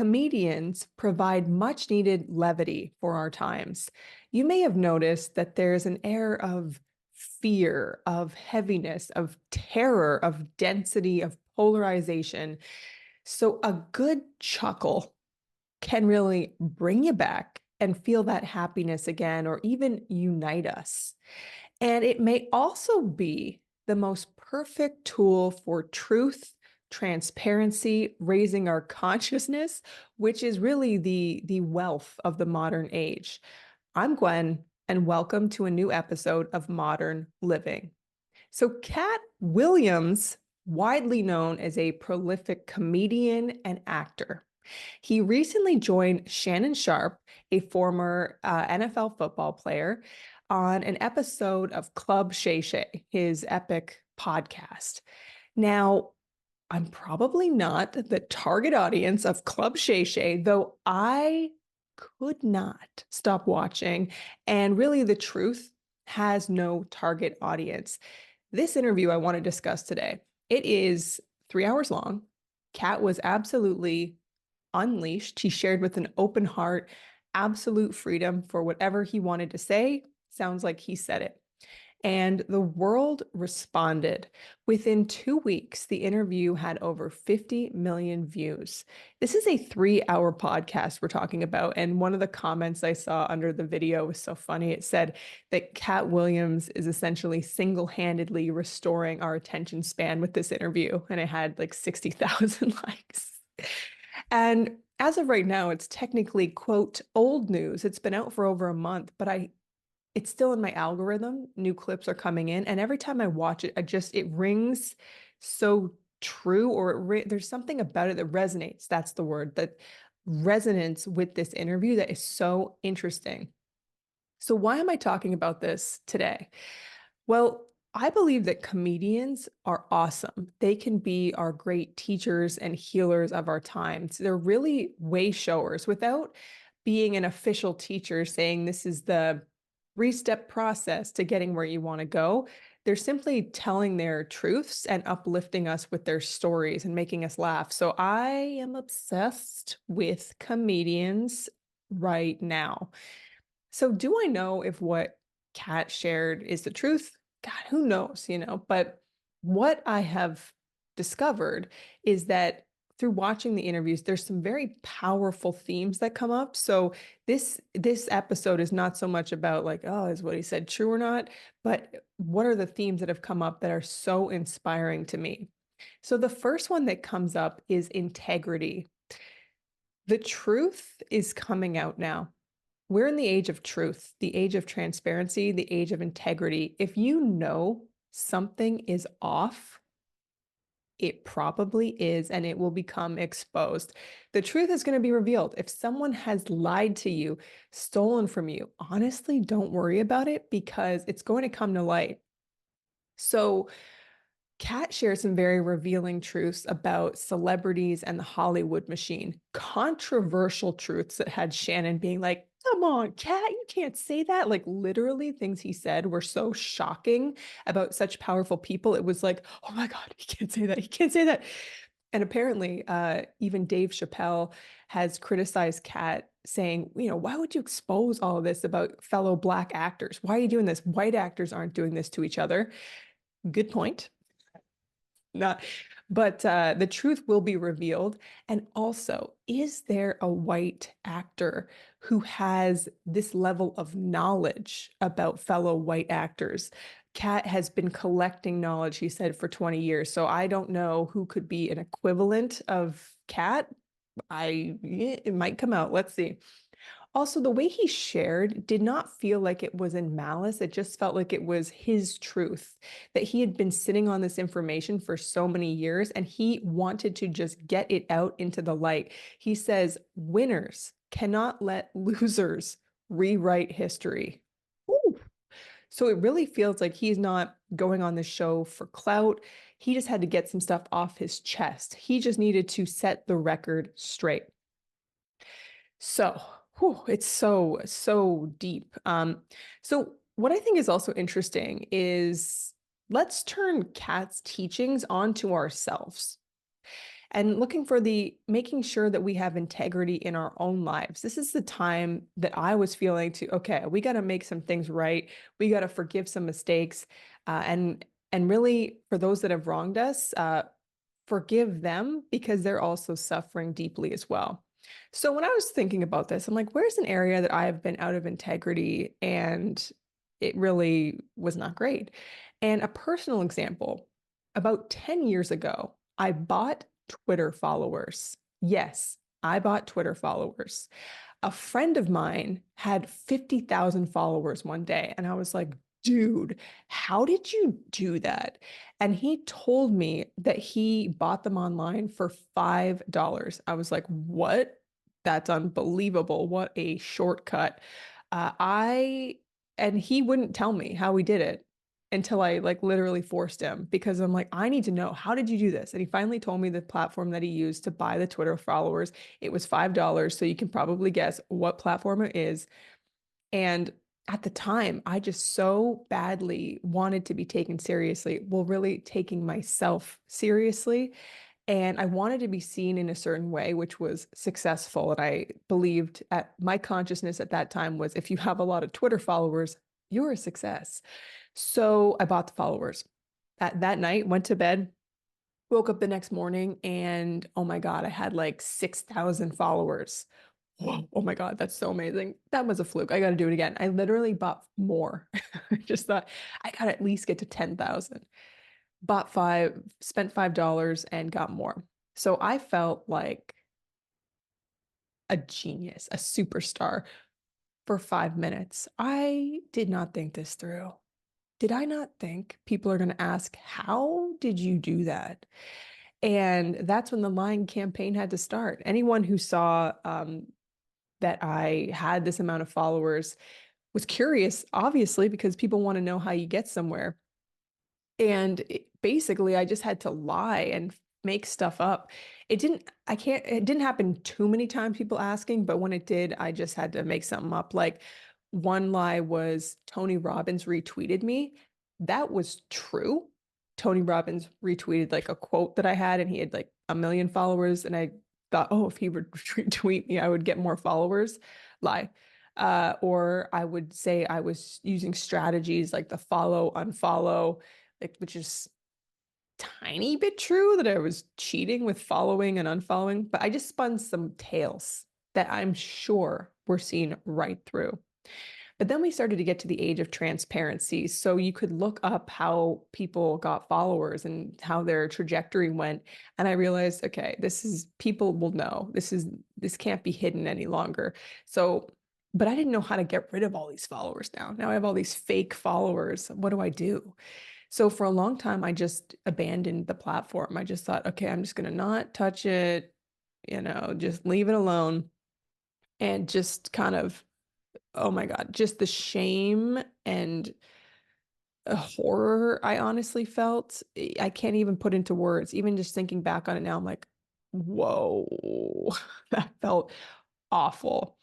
Comedians provide much needed levity for our times. You may have noticed that there's an air of fear, of heaviness, of terror, of density, of polarization. So a good chuckle can really bring you back and feel that happiness again, or even unite us. And it may also be the most perfect tool for truth, transparency, raising our consciousness, which is really the wealth of the modern age. I'm Gwen, and welcome to a new episode of Modern Living. So, Katt Williams, widely known as a prolific comedian and actor, he recently joined Shannon Sharpe, a former NFL football player, on an episode of Club Shay Shay, his epic podcast. Now, I'm probably not the target audience of Club Shay Shay, though I could not stop watching. And really, the truth has no target audience. This interview I want to discuss today, it is 3 hours long. Katt was absolutely unleashed. He shared with an open heart, absolute freedom for whatever he wanted to say. Sounds like he said it. And the world responded. Within 2 weeks, the interview had over 50 million views. This is a 3 hour podcast we're talking about. And one of the comments I saw under the video was so funny. It said that Katt Williams is essentially single-handedly restoring our attention span with this interview. And it had like 60,000 likes. And as of right now, it's technically, quote, old news. It's been out for over a month, but it's still in my algorithm. New clips are coming in. And every time I watch it, it rings so true, or there's something about it that resonates. That's the word, that resonance with this interview that is so interesting. So why am I talking about this today? Well, I believe that comedians are awesome. They can be our great teachers and healers of our times. They're really way showers without being an official teacher saying this is the 3-step process to getting where you want to go. They're simply telling their truths and uplifting us with their stories and making us laugh. So I am obsessed with comedians right now. So do I know if what Katt shared is the truth? God, who knows, But what I have discovered is that through watching the interviews, there's some very powerful themes that come up. So this episode is not so much about like, oh, is what he said true or not, but what are the themes that have come up that are so inspiring to me? So the first one that comes up is integrity. The truth is coming out now. We're in the age of truth, the age of transparency, the age of integrity. If you know something is off, it probably is, and it will become exposed. The truth is going to be revealed. If someone has lied to you, stolen from you, honestly, don't worry about it because it's going to come to light. So Katt shared some very revealing truths about celebrities and the Hollywood machine, controversial truths that had Shannon being like, come on, Katt, you can't say that. Like literally things he said were so shocking about such powerful people. It was like, oh my God, he can't say that. He can't say that. And apparently, even Dave Chappelle has criticized Katt saying, why would you expose all of this about fellow Black actors? Why are you doing this? White actors aren't doing this to each other. Good point. Not, but the truth will be revealed. And also, is there a white actor who has this level of knowledge about fellow white actors? Katt has been collecting knowledge, he said, for 20 years. So I don't know who could be an equivalent of Katt. It might come out. Let's see. Also, the way he shared did not feel like it was in malice. It just felt like it was his truth, that he had been sitting on this information for so many years and he wanted to just get it out into the light. He says, winners cannot let losers rewrite history. Ooh. So it really feels like he's not going on the show for clout. He just had to get some stuff off his chest. He just needed to set the record straight. So, it's so deep. So what I think is also interesting is let's turn Katt's teachings onto ourselves. and looking for the making sure that we have integrity in our own lives. This is the time that I was feeling to, okay, we got to make some things right. We got to forgive some mistakes, and really for those that have wronged us, forgive them because they're also suffering deeply as well. So when I was thinking about this, I'm like, where's an area that I've been out of integrity and it really was not great? And a personal example, about 10 years ago, I bought Twitter followers. Yes, I bought Twitter followers. A friend of mine had 50,000 followers one day, and I was like, dude, how did you do that? And he told me that he bought them online for $5. I was like, what? That's unbelievable. What a shortcut. I, and he wouldn't tell me how he did it until I like literally forced him because I'm like, I need to know, how did you do this? And he finally told me the platform that he used to buy the Twitter followers. It was $5. So you can probably guess what platform it is. And at the time, I just so badly wanted to be taken seriously. Well, really taking myself seriously. And I wanted to be seen in a certain way, which was successful. And I believed at my consciousness at that time was if you have a lot of Twitter followers, you're a success. So I bought the followers. That night, went to bed, woke up the next morning, and oh my God, I had like 6,000 followers. Whoa, oh my God, that's so amazing. That was a fluke. I got to do it again. I literally bought more. I just thought I got to at least get to 10,000. Bought five, spent $5 and got more. So I felt like a genius, a superstar for 5 minutes. I did not think this through. Did I not think people are going to ask, how did you do that? And that's when the lying campaign had to start. Anyone who saw that I had this amount of followers was curious, obviously, because people want to know how you get somewhere. And basically, I just had to lie and make stuff up. It didn't happen too many times, people asking, but when it did, I just had to make something up. Like one lie was Tony Robbins retweeted me. That was true. Tony Robbins retweeted like a quote that I had, and he had like 1 million followers. And I thought, oh, if he would retweet me, I would get more followers. Lie. Or I would say I was using strategies like the follow, unfollow, like, which is tiny bit true that I was cheating with following and unfollowing, but I just spun some tales that I'm sure were seen right through. But then we started to get to the age of transparency. So you could look up how people got followers and how their trajectory went. And I realized, okay, this is people will know. This can't be hidden any longer. So, but I didn't know how to get rid of all these followers now. Now I have all these fake followers. What do I do? So for a long time, I just abandoned the platform. I just thought, okay, I'm just going to not touch it, just leave it alone. And just kind of, oh my God, just the shame and horror I honestly felt, I can't even put into words. Even just thinking back on it now, I'm like, whoa, that felt awful.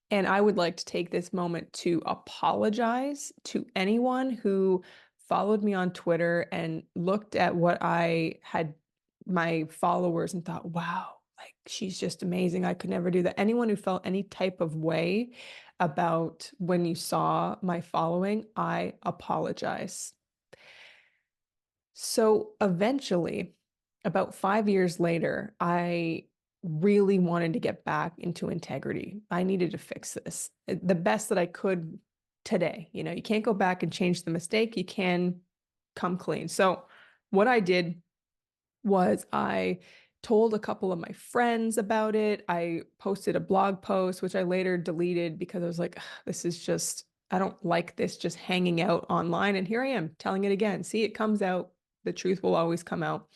And I would like to take this moment to apologize to anyone who followed me on Twitter and looked at what I had, my followers, and thought, wow, like she's just amazing. I could never do that. Anyone who felt any type of way about when you saw my following, I apologize. So eventually, about 5 years later, I really wanted to get back into integrity. I needed to fix this the best that I could today. You can't go back and change the mistake. You can come clean. So what I did was I told a couple of my friends about it. I posted a blog post, which I later deleted because I was like, this is just, I don't like this just hanging out online. And here I am telling it again. See, it comes out. The truth will always come out.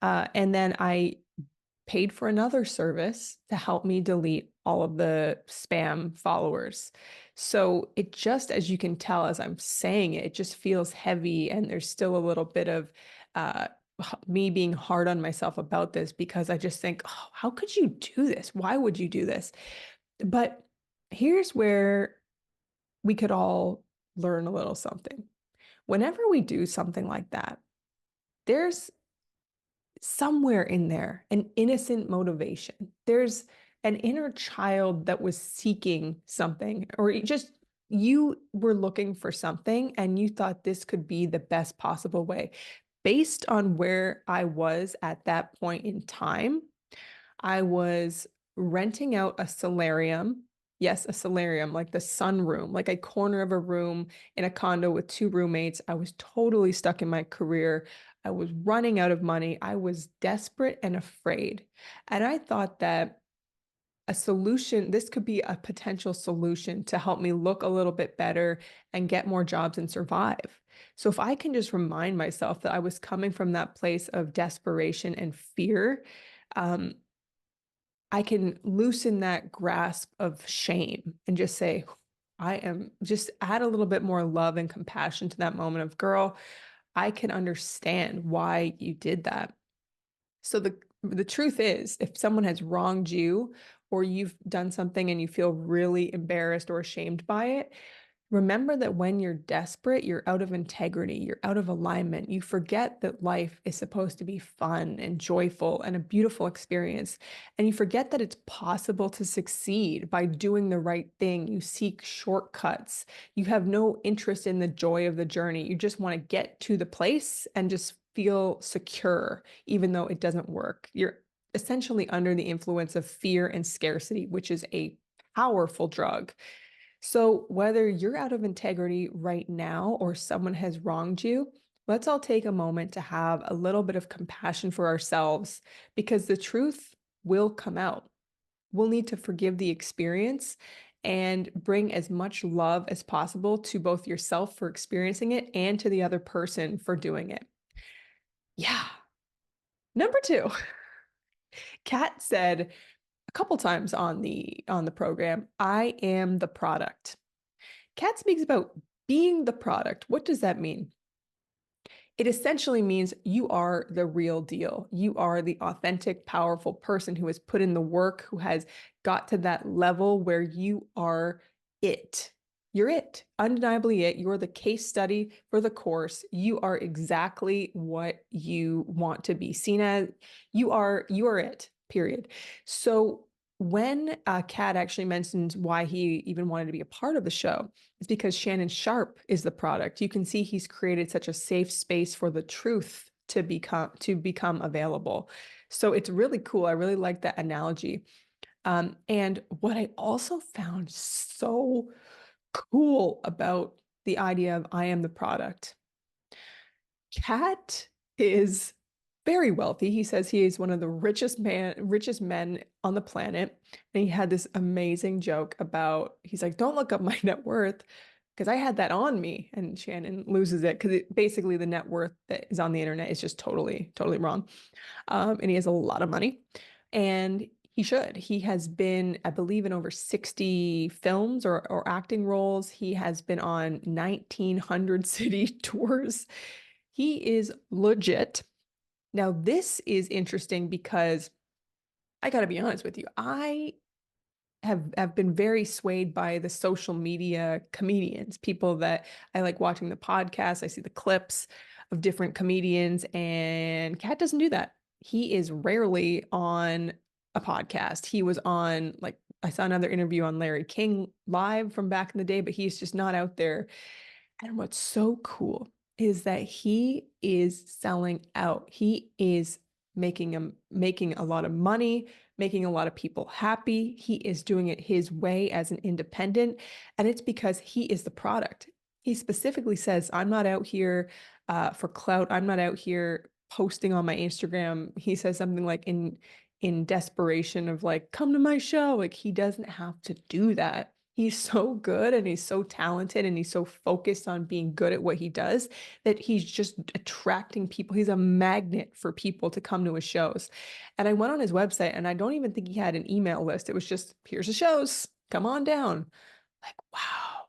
And then I paid for another service to help me delete all of the spam followers. So it just, as you can tell, as I'm saying it, it just feels heavy. And there's still a little bit of uh, me being hard on myself about this because I just think, oh, how could you do this? Why would you do this? But here's where we could all learn a little something. Whenever we do something like that, there's somewhere in there, an innocent motivation. There's an inner child that was seeking something, or just you were looking for something and you thought this could be the best possible way. Based on where I was at that point in time, I was renting out a solarium. Yes, a solarium, like the sunroom, like a corner of a room in a condo with two roommates. I was totally stuck in my career. I was running out of money. I was desperate and afraid. And I thought that a solution, this could be a potential solution to help me look a little bit better and get more jobs and survive. So if I can just remind myself that I was coming from that place of desperation and fear, um, I can loosen that grasp of shame and just say, I am just add a little bit more love and compassion to that moment of, girl, I can understand why you did that. So the truth is, if someone has wronged you or you've done something and you feel really embarrassed or ashamed by it, remember that when you're desperate, you're out of integrity, you're out of alignment. You forget that life is supposed to be fun and joyful and a beautiful experience. And you forget that it's possible to succeed by doing the right thing. You seek shortcuts. You have no interest in the joy of the journey. You just want to get to the place and just feel secure, even though it doesn't work. You're essentially under the influence of fear and scarcity, which is a powerful drug. So, whether you're out of integrity right now or someone has wronged you, let's all take a moment to have a little bit of compassion for ourselves because the truth will come out. We'll need to forgive the experience and bring as much love as possible to both yourself for experiencing it and to the other person for doing it. Yeah. Number two, Katt said a couple times on the program, I am the product. Katt speaks about being the product. What does that mean? It essentially means you are the real deal. You are the authentic, powerful person who has put in the work, who has got to that level where you are it. You're it, undeniably it. You're the case study for the course. You are exactly what you want to be seen as. You are it, period. So when Katt actually mentions why he even wanted to be a part of the show, it's because Shannon Sharpe is the product. You can see he's created such a safe space for the truth to become available. So it's really cool. I really like that analogy. And what I also found so cool about the idea of I am the product. Katt is very wealthy. He says he is one of the richest men on the planet. And he had this amazing joke about, he's like, don't look up my net worth because I had that on me. And Shannon loses it because basically the net worth that is on the internet is just totally, totally wrong. And he has a lot of money. And he should. He has been, I believe, in over 60 films or acting roles. He has been on 1,900 city tours. He is legit. Now, this is interesting because I got to be honest with you. I have been very swayed by the social media comedians, people that I like watching the podcast. I see the clips of different comedians, and Katt doesn't do that. He is rarely on a podcast. He was on, like, I saw another interview on Larry King live from back in the day, but he's just not out there. And what's so cool is that he is selling out. He is making a lot of money, making a lot of people happy. He is doing it his way as an independent, and it's because he is the product. He specifically says, "I'm not out here for clout. I'm not out here posting on my Instagram." He says something like in desperation of like, "Come to my show." Like he doesn't have to do that. He's so good and he's so talented and he's so focused on being good at what he does that he's just attracting people. He's a magnet for people to come to his shows. And I went on his website and I don't even think he had an email list. It was just, here's the shows, come on down. Like, wow,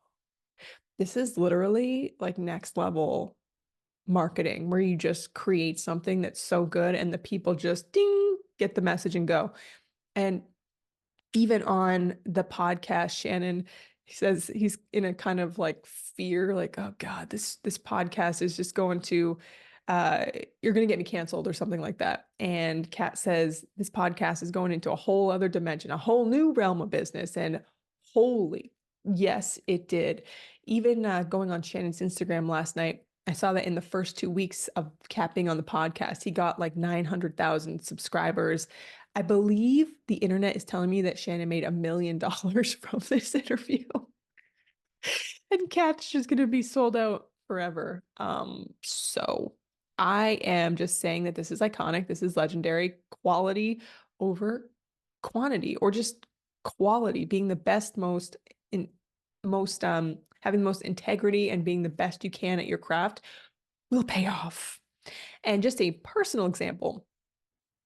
this is literally like next level marketing where you just create something that's so good and the people just ding, get the message and go. And even on the podcast, Shannon, he says he's in a kind of like fear, like, oh God, this podcast is just going to You're going to get me canceled or something like that. And Katt says, this podcast is going into a whole other dimension, a whole new realm of business. And holy, yes, it did. Even going on Shannon's Instagram last night, I saw that in the first 2 weeks of Katt being on the podcast, he got like 900,000 subscribers. I believe the internet is telling me that Shannon made $1 million from this interview. And Katt's just going to be sold out forever. So I am just saying that this is iconic. This is legendary. Quality over quantity, or just quality, being the best, most having the most integrity and being the best you can at your craft will pay off. And just a personal example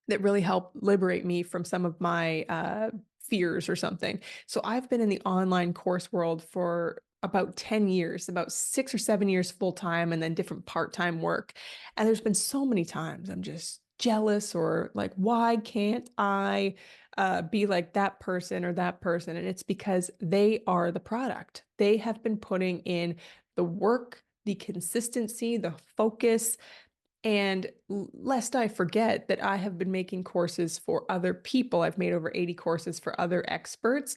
that really helped liberate me from some of my fears or something. So I've been in the online course world for about 10 years, about 6 or 7 years full time, and then different part-time work. And there's been so many times I'm just jealous, or like, why can't I be like that person or that person? And it's because they are the product. They have been putting in the work, the consistency, the focus. And lest I forget that I have been making courses for other people. I've made over 80 courses for other experts.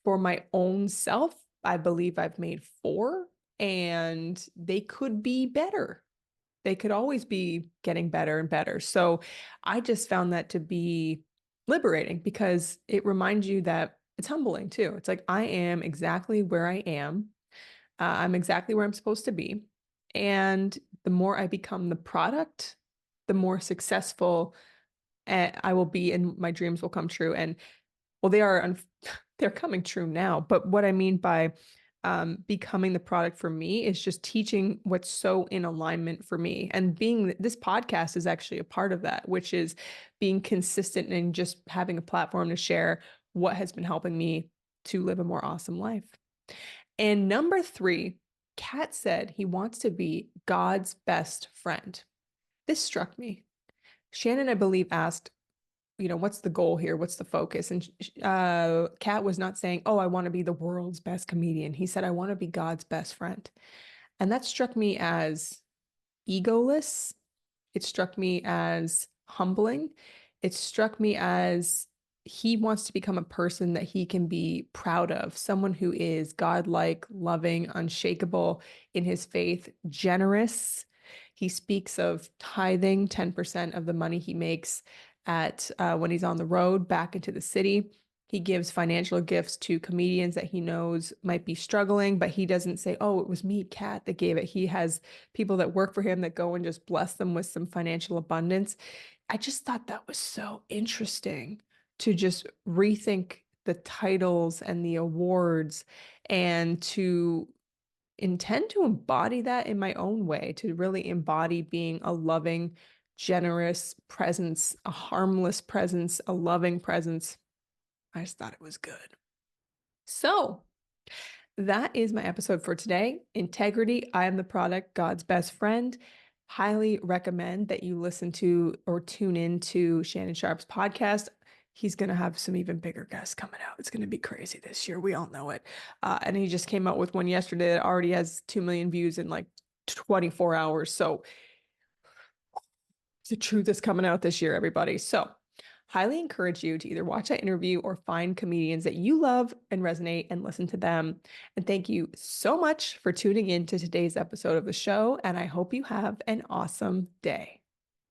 For my own self, I believe I've made 4, and they could be better. They could always be getting better and better. So I just found that to be liberating, because it reminds you that it's humbling too. It's like, I am exactly where I am. I'm exactly where I'm supposed to be. And the more I become the product, the more successful I will be, and my dreams will come true. And well, they're coming true now. But what I mean by becoming the product for me is just teaching what's so in alignment for me. And this podcast is actually a part of that, which is being consistent and just having a platform to share what has been helping me to live a more awesome life. And number 3, Katt said he wants to be God's best friend. This struck me. Shannon, I believe, asked, what's the goal here? What's the focus? And Katt was not saying, oh, I want to be the world's best comedian. He said, I want to be God's best friend. And that struck me as egoless. It struck me as humbling. It struck me as he wants to become a person that he can be proud of, someone who is godlike, loving, unshakable in his faith, generous. He speaks of tithing 10% of the money he makes at when he's on the road back into the city. He gives financial gifts to comedians that he knows might be struggling, but he doesn't say, oh, it was me, Katt, that gave it. He has people that work for him that go and just bless them with some financial abundance. I just thought that was so interesting, to just rethink the titles and the awards, and to intend to embody that in my own way, to really embody being a loving, generous presence, a harmless presence, a loving presence. I just thought it was good. So that is my episode for today. Integrity, I am the product, God's best friend. Highly recommend that you listen to or tune in to Shannon Sharpe's podcast. He's going to have some even bigger guests coming out. It's going to be crazy this year. We all know it. And he just came out with one yesterday that already has 2 million views in like 24 hours. So the truth is coming out this year, everybody. So highly encourage you to either watch that interview or find comedians that you love and resonate and listen to them. And thank you so much for tuning in to today's episode of the show. And I hope you have an awesome day.